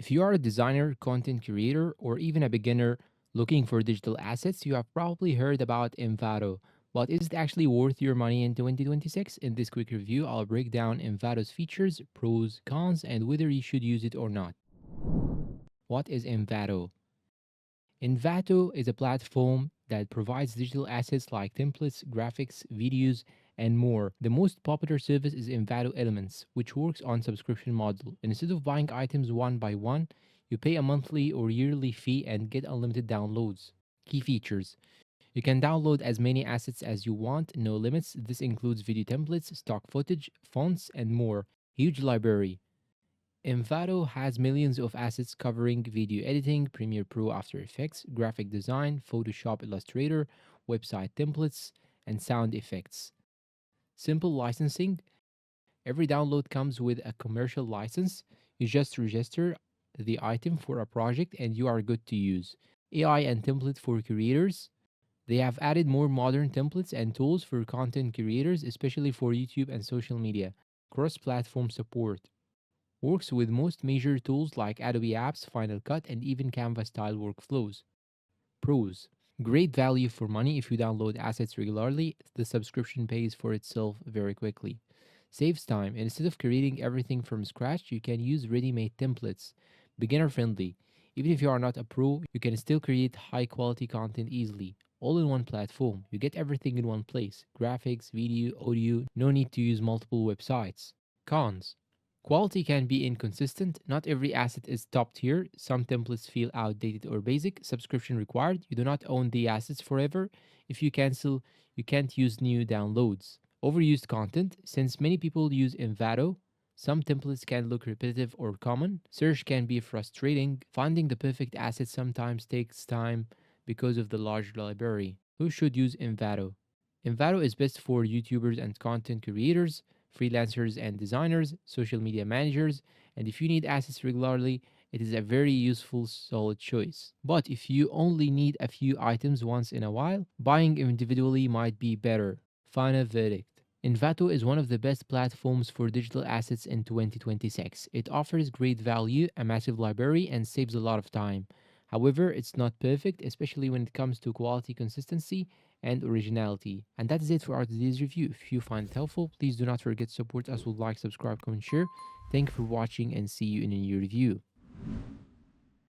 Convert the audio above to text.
If you are a designer, content creator, or even a beginner looking for digital assets, you have probably heard about Envato. But is it actually worth your money in 2026? In this quick review, I'll break down Envato's features, pros, cons, and whether you should use it or not. What is Envato? Envato is a platform that provides digital assets like templates, graphics, videos, and more. The most popular service is Envato Elements, which works on subscription model. Instead of buying items one by one, you pay a monthly or yearly fee and get unlimited downloads. Key features: you can download as many assets as you want, no limits. This includes video templates, stock footage, fonts, and more. Huge library. Envato has millions of assets covering video editing, Premiere Pro, After Effects, graphic design, Photoshop, Illustrator, website templates, and sound effects. Simple licensing: every download comes with a commercial license. You just register the item for a project and you are good to use. AI and template for creators: they have added more modern templates and tools for content creators, especially for YouTube and social media. Cross platform support: works with most major tools like Adobe Apps, Final Cut, and even Canva style workflows. Pros: great value for money if you download assets regularly. The subscription pays for itself very quickly. Saves time. Instead of creating everything from scratch, you can use ready made templates. Beginner friendly: even if you are not a pro, you can still create high quality content easily. All in one platform. You get everything in one place: graphics, video, audio, no need to use multiple websites. Cons: quality can be inconsistent. Not every asset is top tier. Some templates feel outdated or basic. Subscription required. You do not own the assets forever. If you cancel, you can't use new downloads. Overused content: since many people use Envato, some templates can look repetitive or common. Search can be frustrating. Finding the perfect asset sometimes takes time because of the large library. Who should use Envato? Envato is best for YouTubers and content creators, freelancers and designers, social media managers, and if you need assets regularly, it is a very useful, solid choice. But if you only need a few items once in a while, buying individually might be better. Final verdict: Envato is one of the best platforms for digital assets in 2026. It offers great value, a massive library, and saves a lot of time. However, it's not perfect, especially when it comes to quality, consistency, and originality. And that is it for our today's review. If you find it helpful, please do not forget to support us with like, subscribe, comment, share. Thank you for watching and see you in a new review.